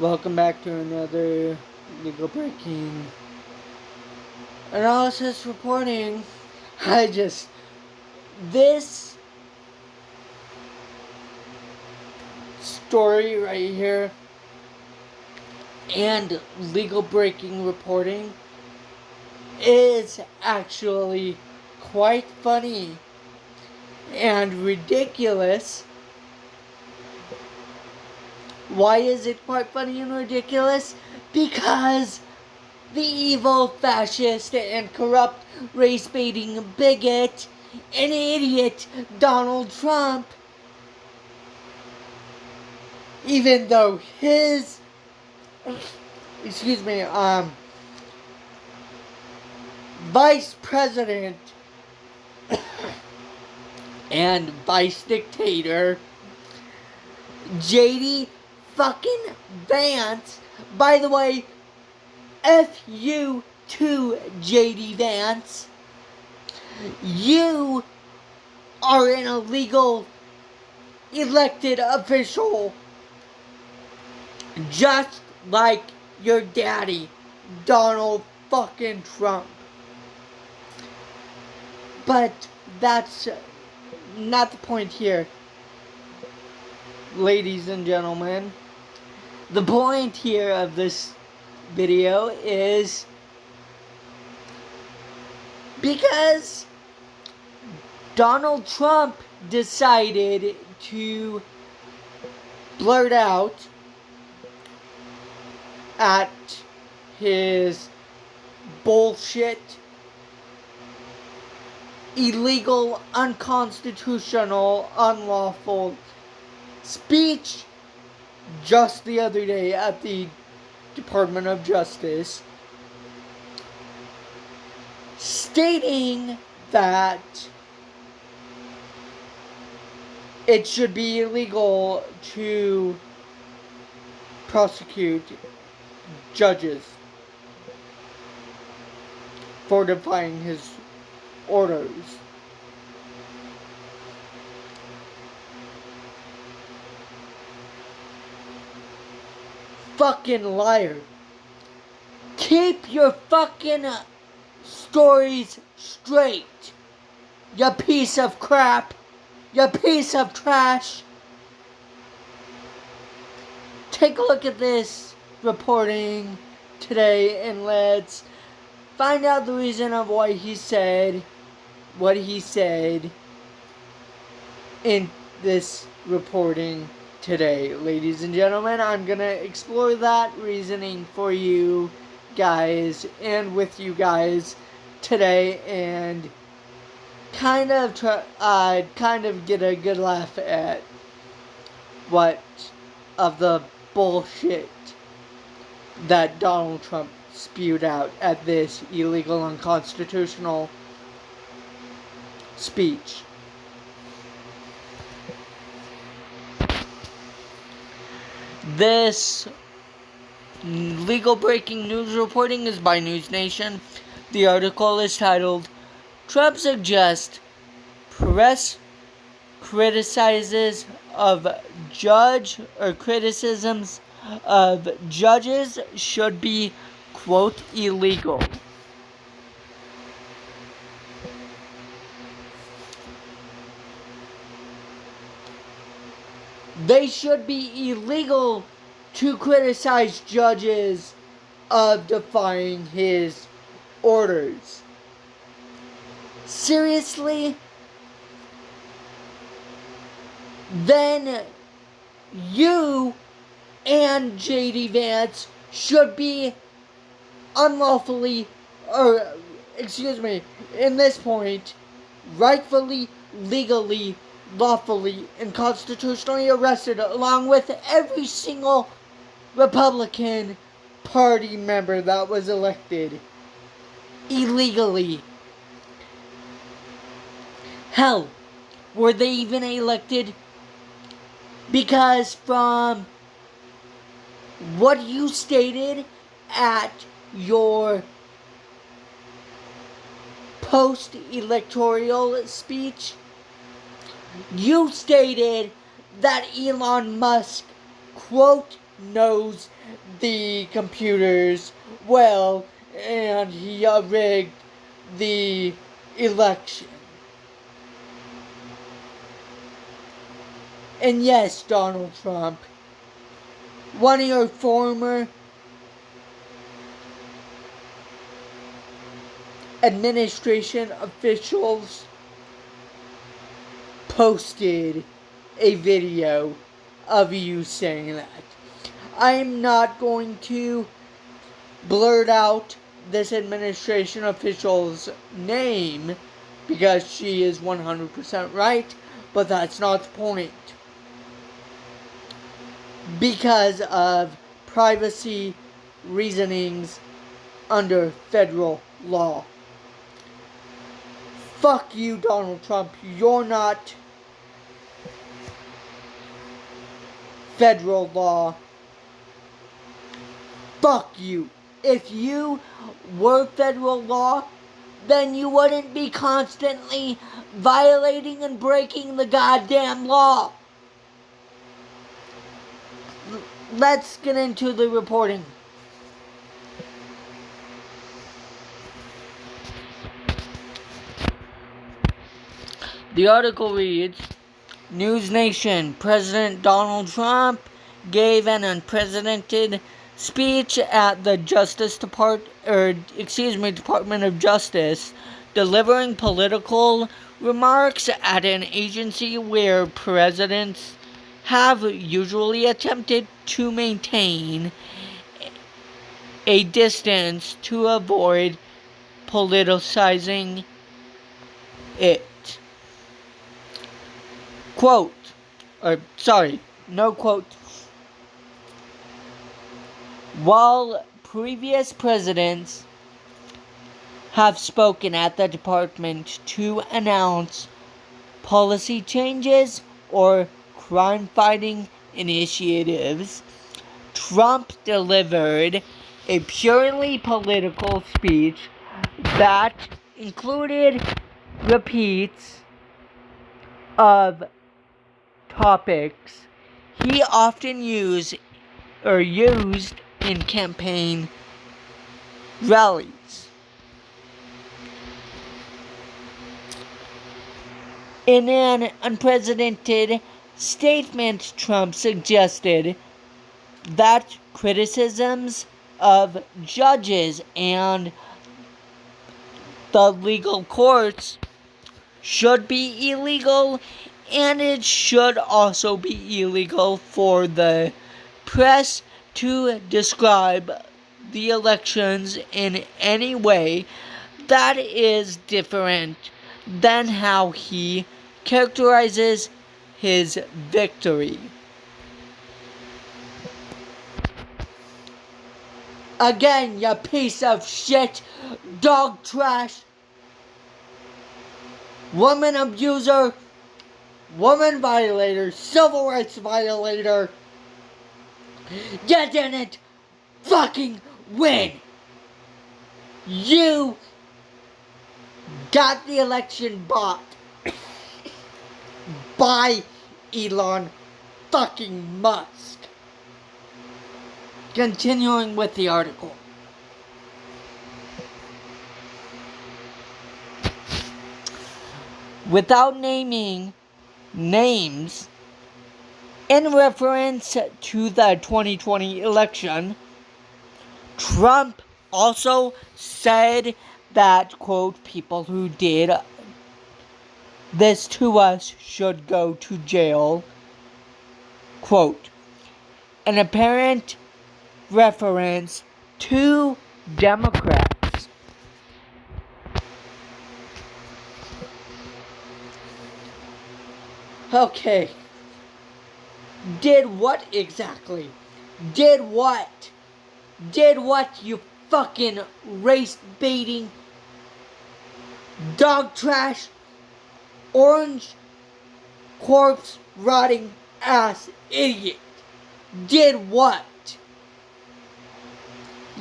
Welcome back to another legal breaking analysis reporting. This story right here and legal breaking reporting is actually quite funny and ridiculous. Why is it quite funny and ridiculous? Because the evil, fascist, and corrupt, race-baiting bigot and idiot Donald Trump, even though his, vice president and vice dictator, JD fucking Vance, by the way, F you to JD Vance, you are an illegal elected official, just like your daddy, Donald fucking Trump. But that's not the point here, ladies and gentlemen. The point here of this video is because Donald Trump decided to blurt out at his bullshit, illegal, unconstitutional, unlawful speech just the other day at the Department of Justice, stating that it should be illegal to prosecute judges for defying his orders. Fucking liar. Keep your fucking stories straight, you piece of crap, you piece of trash. Take a look at this reporting today and let's find out the reason of why he said what he said in this reporting today. Ladies and gentlemen, I'm gonna explore that reasoning for you guys and with you guys today and kind of get a good laugh at what of the bullshit that Donald Trump spewed out at this illegal, unconstitutional speech. This legal breaking news reporting is by News Nation. The article is titled, Trump suggests press criticisms of judges should be, quote, illegal. They should be illegal to criticize judges of defying his orders. Seriously? Then you and JD Vance should be in this point, rightfully, legally, lawfully, and constitutionally arrested along with every single Republican Party member that was elected illegally. Hell, were they even elected? Because from what you stated at your post-electoral speech, you stated that Elon Musk, quote, knows the computers well, and he rigged the election. And yes, Donald Trump, one of your former administration officials posted a video of you saying that. I'm not going to blurt out this administration official's name because she is 100% right, but that's not the point. Because of privacy reasonings under federal law. Fuck you, Donald Trump. You're not federal law. Fuck you. If you were federal law, then you wouldn't be constantly violating and breaking the goddamn law. Let's get into the reporting. The article reads, News Nation, President Donald Trump gave an unprecedented speech at the Department of Justice, delivering political remarks at an agency where presidents have usually attempted to maintain a distance to avoid politicizing it. Quote, no quote. While previous presidents have spoken at the department to announce policy changes or crime-fighting initiatives, Trump delivered a purely political speech that included repeats of topics he often used in campaign rallies. In an unprecedented statement, Trump suggested that criticisms of judges and the legal courts should be illegal, and it should also be illegal for the press to describe the elections in any way that is different than how he characterizes his victory. Again, you piece of shit, dog trash, woman abuser, woman violator, civil rights violator. You didn't fucking win. You got the election bought by Elon fucking Musk. Continuing with the article. Without naming names, in reference to the 2020 election, Trump also said that, quote, people who did this to us should go to jail, quote, an apparent reference to Democrats. Okay. Did what exactly? Did what? Did what, you fucking race-baiting, dog trash, orange corpse rotting ass idiot? Did what?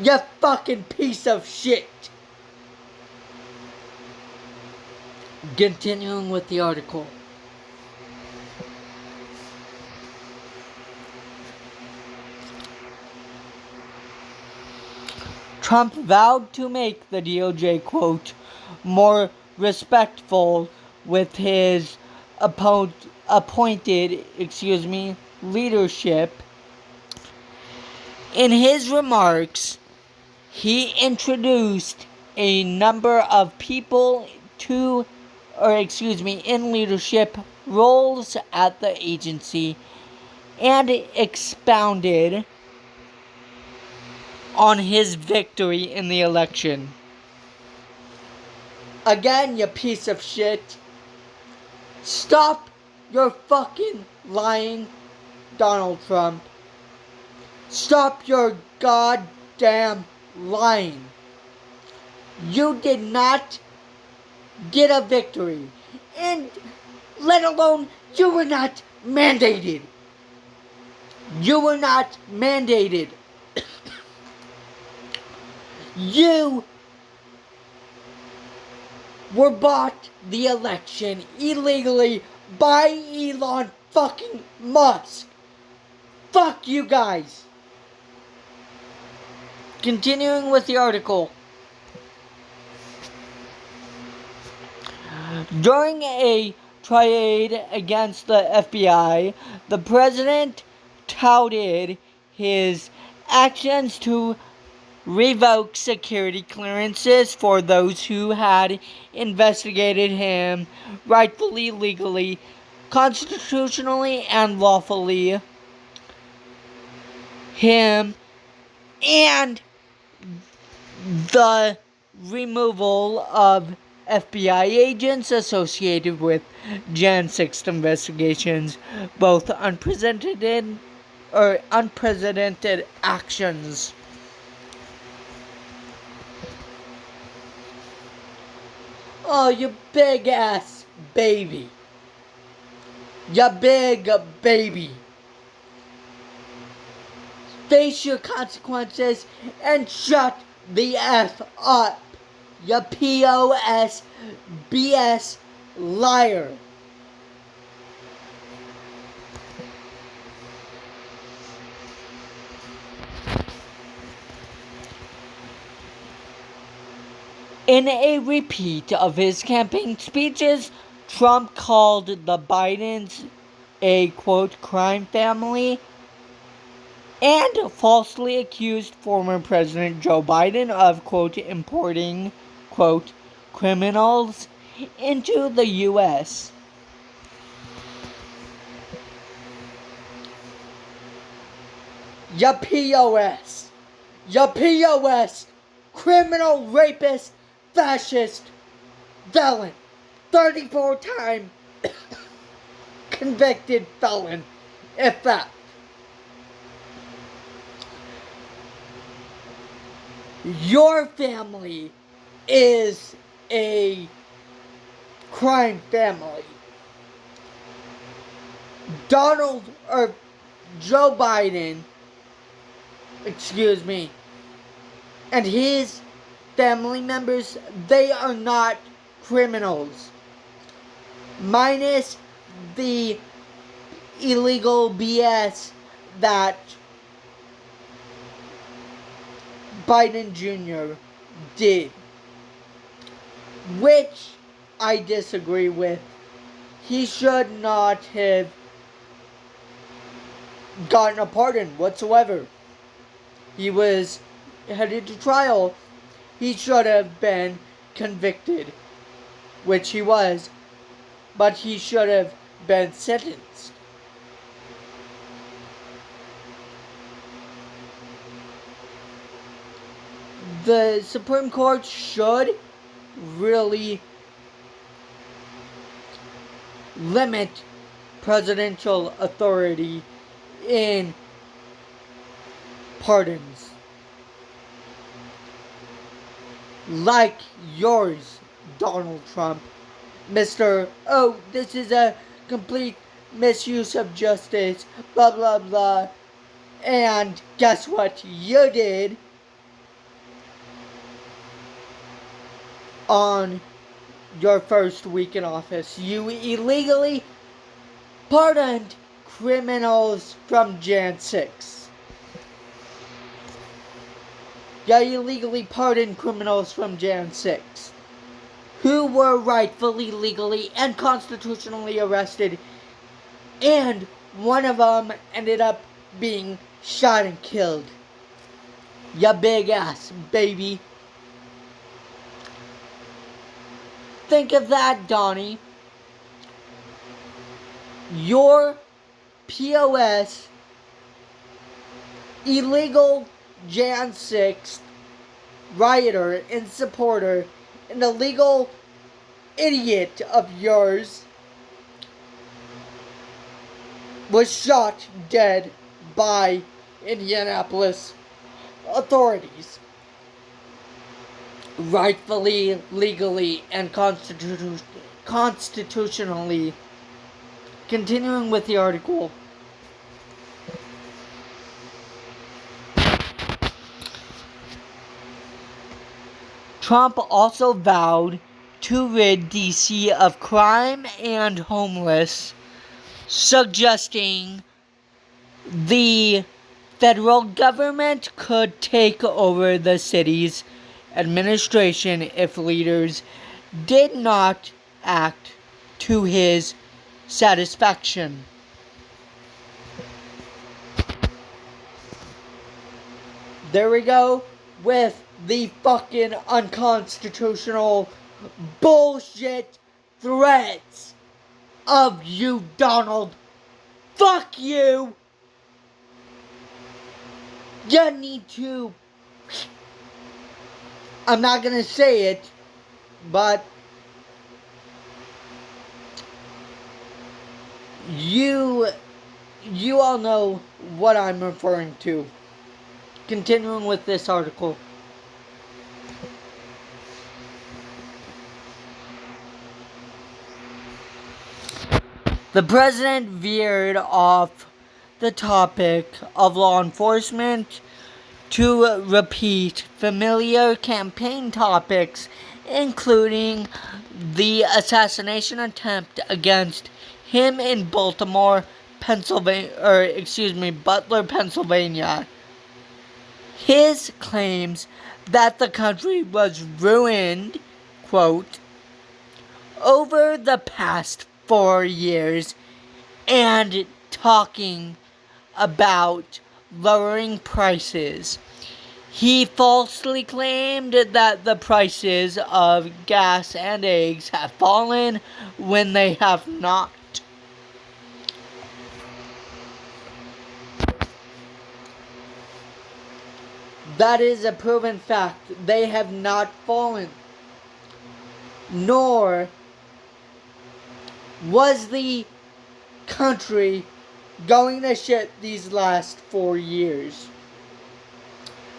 You fucking piece of shit. Continuing with the article. Trump vowed to make the DOJ, quote, more respectful with his appointed leadership. In his remarks, he introduced a number of people in leadership roles at the agency and expounded on his victory in the election. Again, you piece of shit. Stop your fucking lying, Donald Trump. Stop your goddamn lying. You did not get a victory. And let alone, you were not mandated. You were not mandated. You were bought the election illegally by Elon fucking Musk. Fuck you guys. Continuing with the article. During a tirade against the FBI, the president touted his actions to revoke security clearances for those who had investigated him rightfully, legally, constitutionally, and lawfully. Him and the removal of FBI agents associated with Jan 6 investigations, both unprecedented actions. Oh, you big ass baby. You big baby. Face your consequences and shut the F up. You POS BS liar. In a repeat of his campaign speeches, Trump called the Bidens a, quote, crime family, and falsely accused former President Joe Biden of, quote, importing, quote, criminals into the U.S. Ya POS, criminal, rapist, fascist, felon, 34-time convicted felon, if that. Your family is a crime family. Joe Biden, and his family members, they are not criminals. Minus the illegal BS that Biden Jr. did, which I disagree with. He should not have gotten a pardon whatsoever. He was headed to trial. He should have been convicted, which he was, but he should have been sentenced. The Supreme Court should really limit presidential authority in pardons. Like yours, Donald Trump. This is a complete misuse of justice, blah blah blah. And guess what you did? On your first week in office, you illegally pardoned criminals from Jan 6. illegally pardoned criminals from Jan 6, who were rightfully, legally, and constitutionally arrested, and one of them ended up being shot and killed. Ya big ass, baby. Think of that, Donnie. Your POS illegal Jan 6th rioter and supporter, an illegal idiot of yours, was shot dead by Indianapolis authorities. Rightfully, legally, and constitutionally. Continuing with the article. Trump also vowed to rid D.C. of crime and homeless, suggesting the federal government could take over the city's administration if leaders did not act to his satisfaction. There we go with the fucking unconstitutional bullshit threats of you, Donald. Fuck you! You need to... I'm not gonna say it, but... You all know what I'm referring to. Continuing with this article. The president veered off the topic of law enforcement to repeat familiar campaign topics, including the assassination attempt against him in Butler, Pennsylvania. His claims that the country was ruined, quote, over the past 4 years, and talking about lowering prices. He falsely claimed that the prices of gas and eggs have fallen when they have not. That is a proven fact. They have not fallen. Nor was the country going to shit these last 4 years.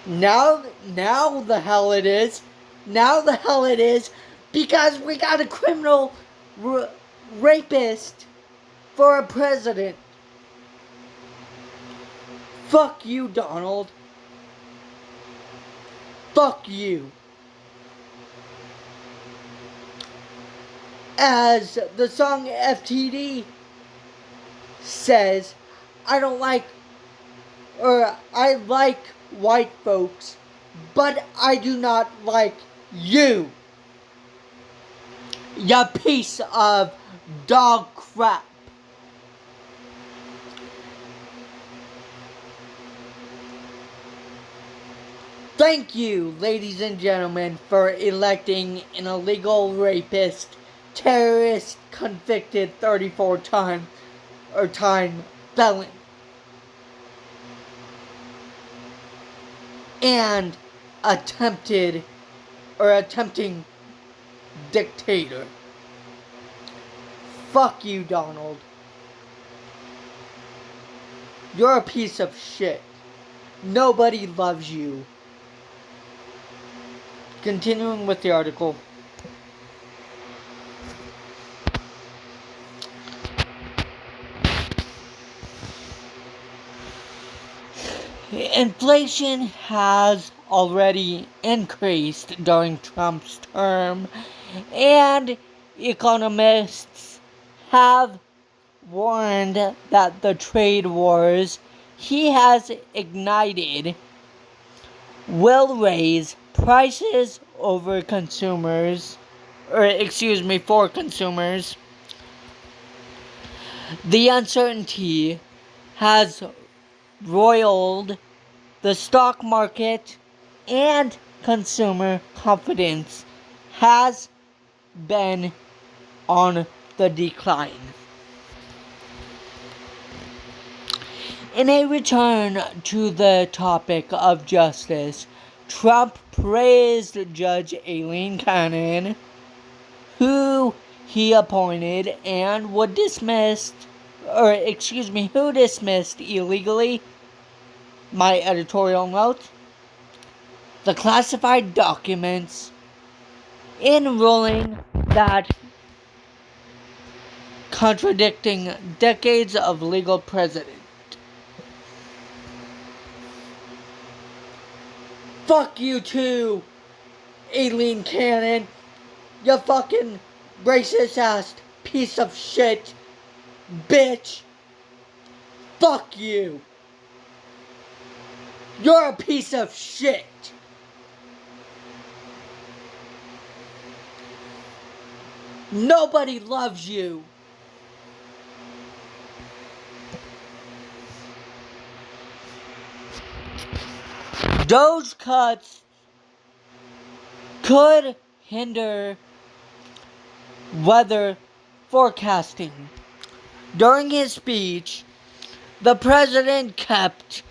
Now the hell it is. Now the hell it is, because we got a criminal rapist for a president. Fuck you, Donald. Fuck you. As the song FTD says, I like white folks, but I do not like you. You piece of dog crap. Thank you, ladies and gentlemen, for electing an illegal rapist, terrorist, convicted 34-time felon, and attempting dictator. Fuck you, Donald. You're a piece of shit. Nobody loves you. Continuing with the article. Inflation has already increased during Trump's term, and economists have warned that the trade wars he has ignited will raise prices for consumers. The uncertainty has roiled the stock market, and consumer confidence has been on the decline. In a return to the topic of justice, Trump praised Judge Aileen Cannon, who he appointed and who dismissed illegally, my editorial note, the classified documents, in ruling that contradicting decades of legal precedent. Fuck you too, Aileen Cannon. You fucking racist ass piece of shit, bitch. Fuck you. You're a piece of shit. Nobody loves you. Those cuts could hinder weather forecasting. During his speech, the president kept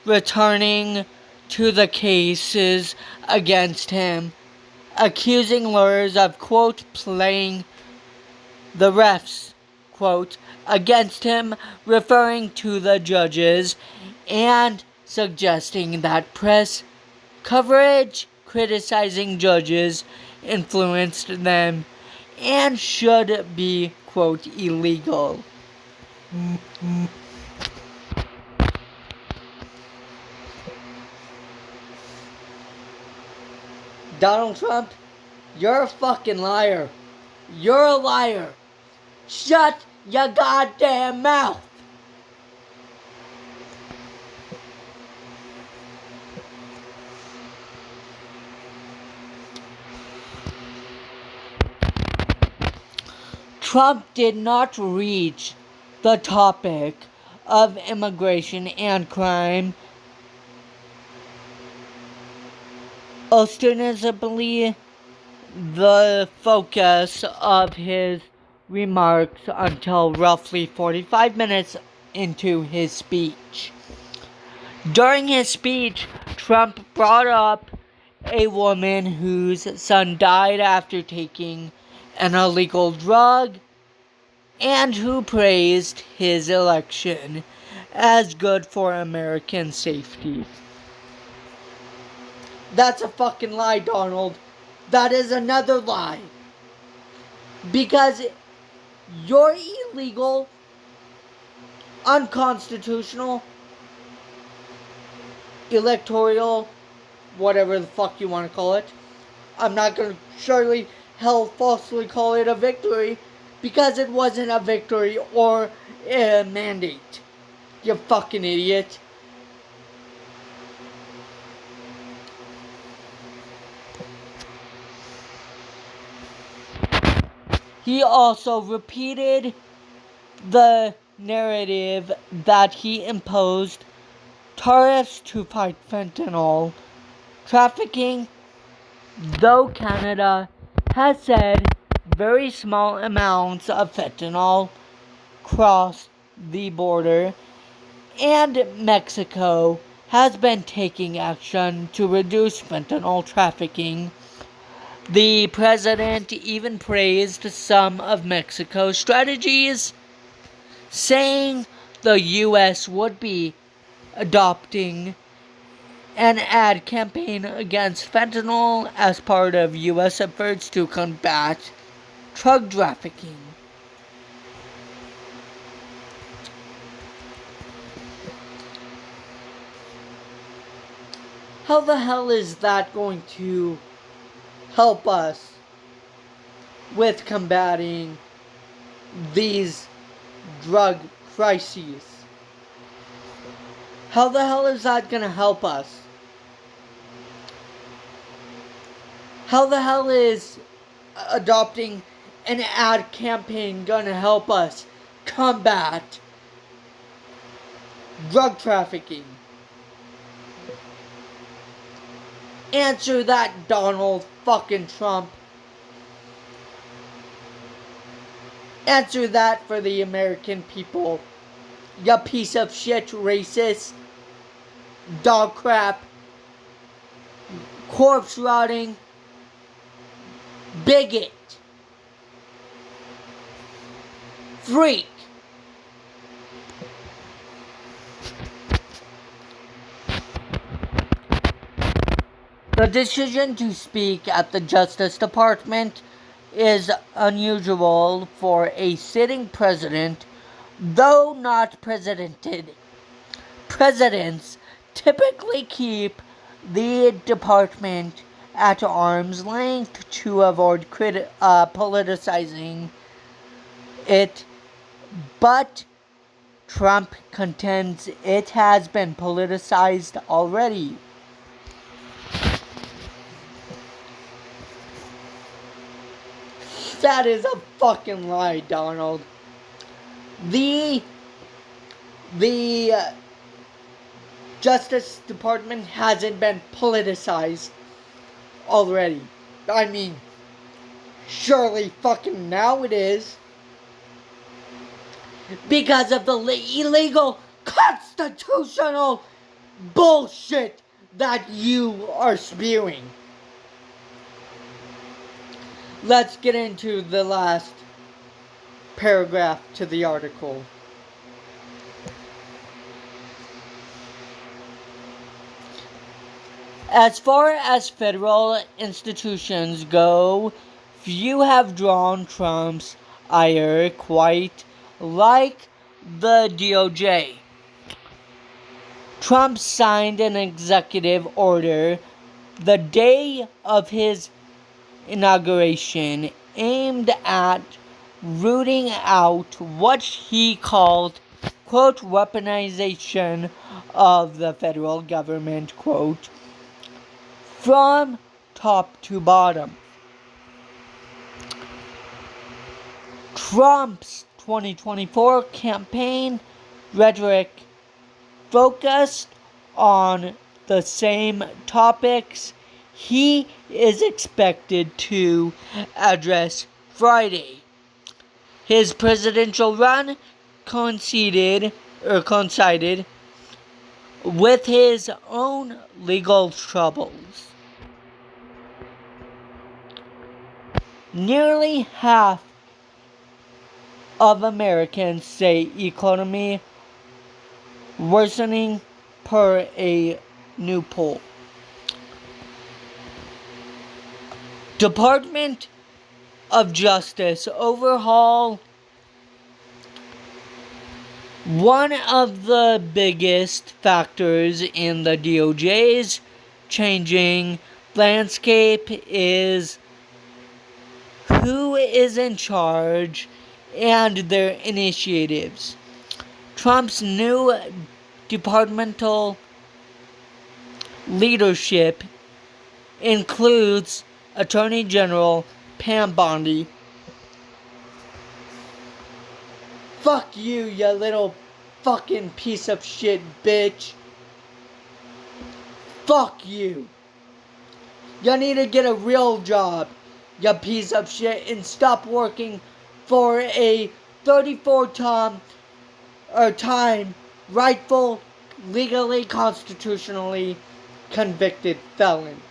returning to the cases against him, accusing lawyers of, quote, playing the refs, quote, against him, referring to the judges, and suggesting that press coverage criticizing judges influenced them and should be, quote, illegal. Donald Trump, you're a fucking liar. You're a liar. Shut your goddamn mouth. Trump did not reach the topic of immigration and crime. Ostensibly, the focus of his remarks until roughly 45 minutes into his speech. During his speech, Trump brought up a woman whose son died after taking an illegal drug and who praised his election as good for American safety. That's a fucking lie, Donald. That is another lie. Because you're illegal, unconstitutional, electoral, whatever the fuck you want to call it. I'm not going to surely falsely call it a victory because it wasn't a victory or a mandate. You fucking idiot. He also repeated the narrative that he imposed tariffs to fight fentanyl trafficking, though Canada has said very small amounts of fentanyl cross the border, and Mexico has been taking action to reduce fentanyl trafficking. The president even praised some of Mexico's strategies, saying the U.S. would be adopting an ad campaign against fentanyl as part of U.S. efforts to combat drug trafficking. How the hell is that going to help us with combating these drug crises? How the hell is that going to help us? How the hell is adopting an ad campaign gonna help us combat drug trafficking? Answer that, Donald fucking Trump. Answer that for the American people. You piece of shit, racist, dog crap, corpse rotting, bigot, freak. The decision to speak at the Justice Department is unusual for a sitting president, though not presidented. Presidents typically keep the department at arm's length to avoid politicizing it, but Trump contends it has been politicized already. That is a fucking lie, Donald. The Justice Department hasn't been politicized already. I mean, surely fucking now it is. Because of the illegal constitutional bullshit that you are spewing. Let's get into the last paragraph to the article. As far as federal institutions go, few have drawn Trump's ire quite like the DOJ. Trump signed an executive order the day of his inauguration aimed at rooting out what he called, quote, weaponization of the federal government, quote, from top to bottom. Trump's 2024 campaign rhetoric focused on the same topics he is expected to address Friday. His presidential run coincided with his own legal troubles. Nearly half of Americans say economy worsening per a new poll. Department of Justice overhaul. One of the biggest factors in the DOJ's changing landscape is who is in charge and their initiatives. Trump's new departmental leadership includes Attorney General Pam Bondi. Fuck you, you little fucking piece of shit bitch. Fuck you. You need to get a real job, you piece of shit, and stop working for a 34-time rightful, legally, constitutionally convicted felon.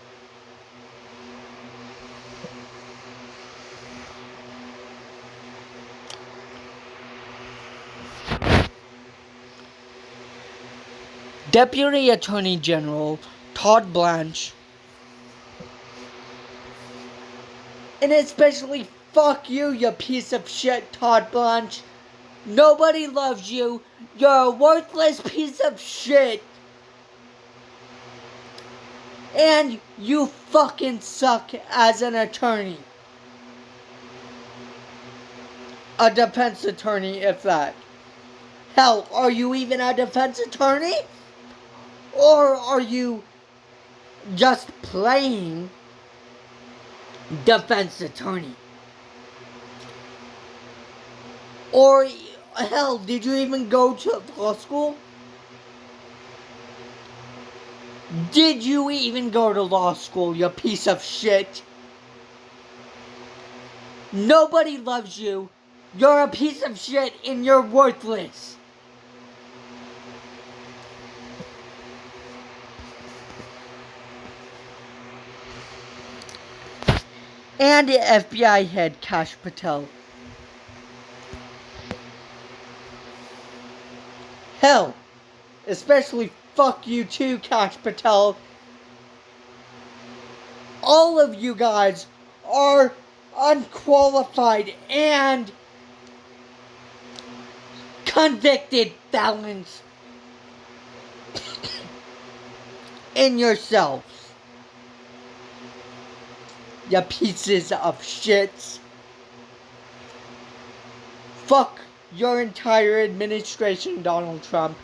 Deputy Attorney General Todd Blanche, and especially fuck you, you piece of shit, Todd Blanche. Nobody loves you. You're a worthless piece of shit. And you fucking suck as an attorney. A defense attorney, if that. Hell, are you even a defense attorney? Or are you just playing defense attorney. Or, hell, did you even go to law school? Did you even go to law school, you piece of shit? Nobody loves you. You're a piece of shit and you're worthless. And FBI head Kash Patel. Hell, especially fuck you too, Kash Patel. All of you guys are unqualified and convicted felons in yourselves. You pieces of shits. Fuck your entire administration, Donald Trump.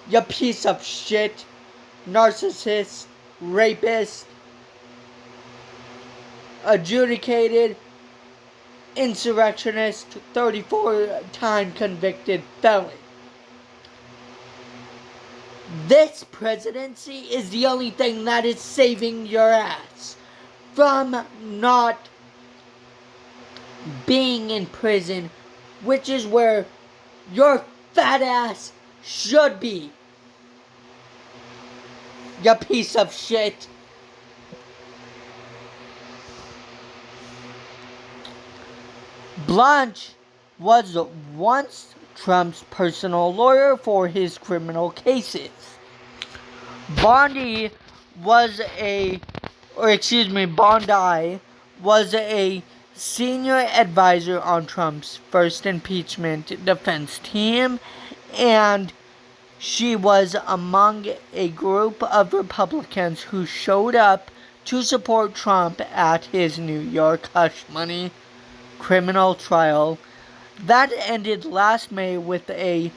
You piece of shit. Narcissist. Rapist. Adjudicated. Insurrectionist. 34-time convicted felon. This presidency is the only thing that is saving your ass from not being in prison, which is where your fat ass should be. You piece of shit. Blanche was once Trump's personal lawyer for his criminal cases. Bondi was a senior advisor on Trump's first impeachment defense team, and she was among a group of Republicans who showed up to support Trump at his New York hush money criminal trial that ended last May with a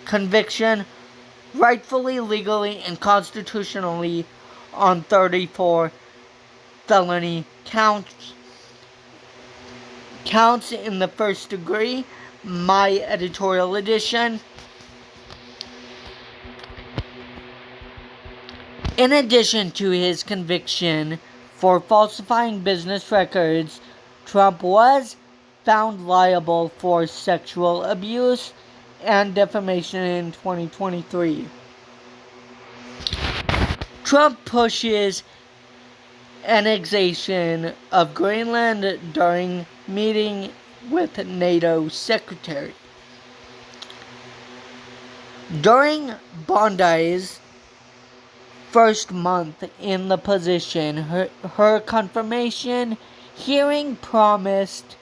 conviction, rightfully, legally, and constitutionally, on 34 felony counts in the first degree. My editorial edition. In addition to his conviction for falsifying business records, Trump was found liable for sexual abuse and defamation in 2023. Trump pushes annexation of Greenland during meeting with NATO Secretary. During Bondi's first month in the position, her confirmation hearing promised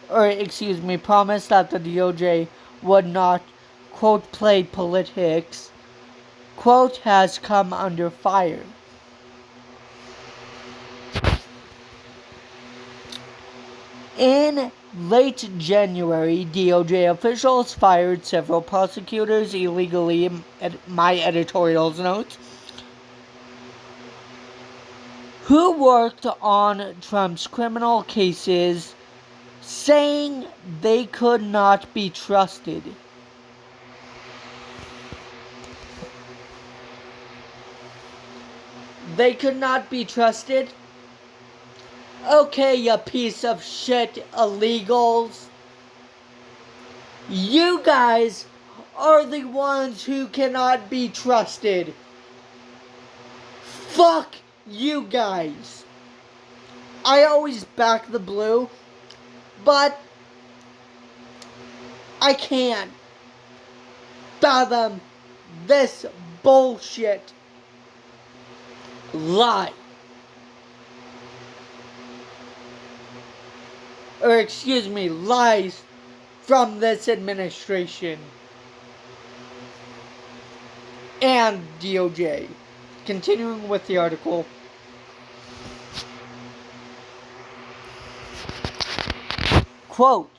that the DOJ would not, quote, play politics, quote, has come under fire. In late January, DOJ officials fired several prosecutors illegally, my editorial's notes, who worked on Trump's criminal cases, saying they could not be trusted. They could not be trusted? Okay, you piece of shit illegals. You guys are the ones who cannot be trusted. Fuck you guys. I always back the blue, but I can't fathom this bullshit lie. Lies from this administration and DOJ. Continuing with the article. Quote,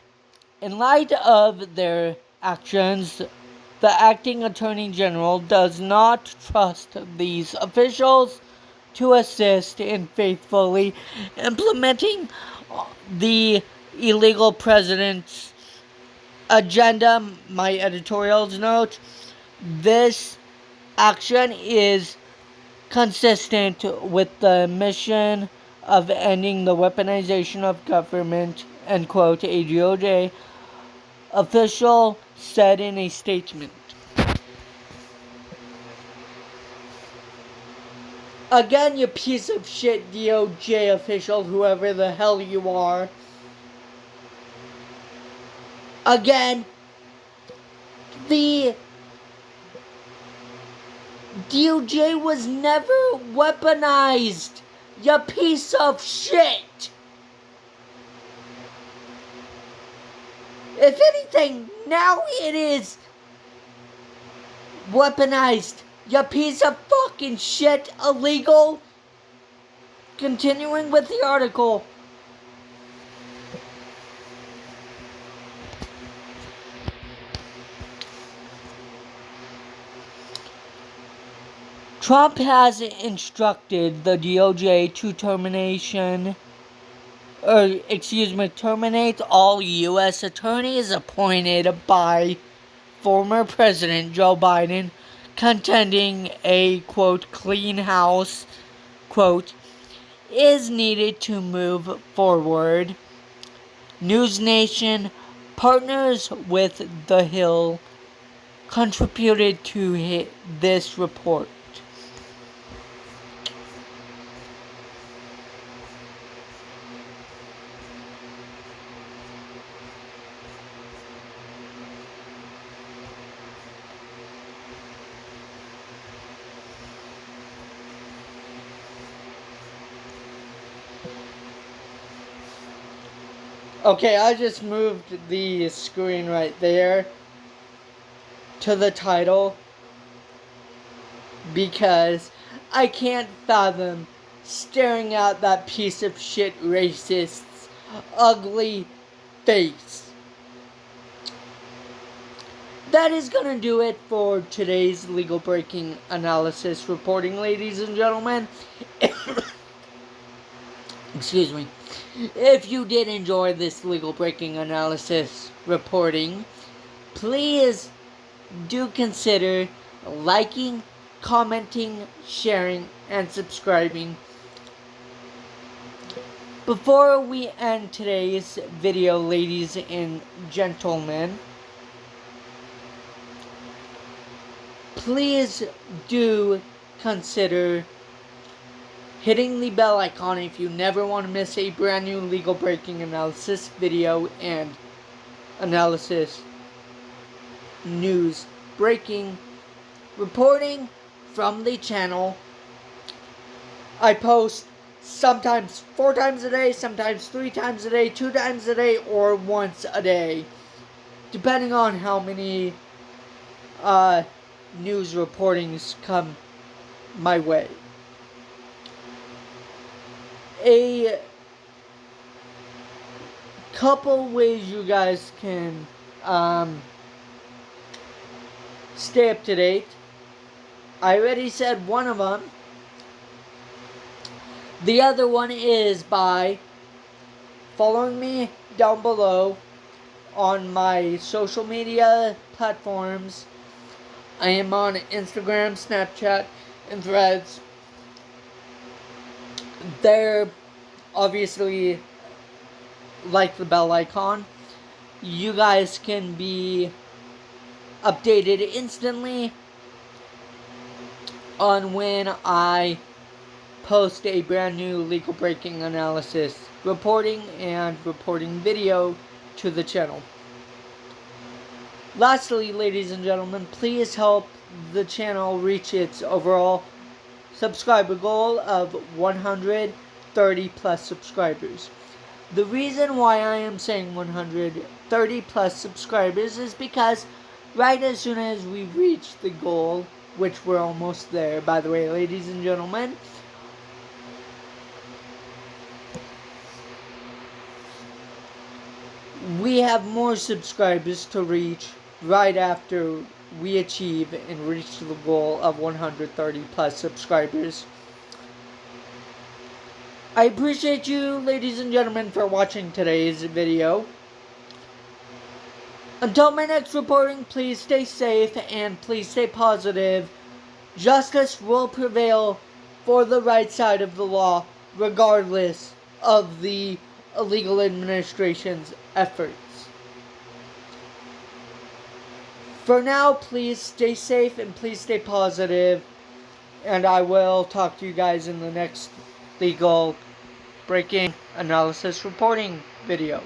in light of their actions, the acting attorney general does not trust these officials to assist in faithfully implementing the illegal president's agenda. My editorials note, this action is consistent with the mission of ending the weaponization of government, end quote, a DOJ official said in a statement. Again, you piece of shit DOJ official, whoever the hell you are. Again, the DOJ was never weaponized, you piece of shit. If anything, now it is weaponized, you piece of fucking shit, illegal. Continuing with the article. Trump has instructed the DOJ to terminate all U.S. attorneys appointed by former President Joe Biden, contending a, quote, clean house, quote, is needed to move forward. News Nation, partners with The Hill, contributed to this report. Okay, I just moved the screen right there to the title because I can't fathom staring at that piece of shit racist's ugly face. That is gonna do it for today's legal breaking analysis reporting, ladies and gentlemen. Excuse me. If you did enjoy this legal breaking analysis reporting, please do consider liking, commenting, sharing, and subscribing. Before we end today's video, ladies and gentlemen, please do consider hitting the bell icon if you never want to miss a brand new legal breaking analysis video and analysis news breaking reporting from the channel. I post sometimes 4 times a day, sometimes 3 times a day, 2 times a day, or once a day, depending on how many news reportings come my way. A couple ways you guys can stay up to date. I already said one of them. The other one is by following me down below on my social media platforms. I am on Instagram, Snapchat, and Threads. There, obviously, like the bell icon, you guys can be updated instantly on when I post a brand new legal breaking analysis reporting and reporting video to the channel. Lastly, ladies and gentlemen, please help the channel reach its overall subscriber goal of 130 plus subscribers. The reason why I am saying 130 plus subscribers is because right as soon as we reach the goal, which we're almost there, by the way, ladies and gentlemen, we have more subscribers to reach right after we achieve and reach the goal of 130 plus subscribers. I appreciate you, ladies and gentlemen, for watching today's video. Until my next reporting, please stay safe and please stay positive. Justice will prevail for the right side of the law, regardless of the illegal administration's efforts. For now, please stay safe and please stay positive. And I will talk to you guys in the next legal breaking analysis reporting video.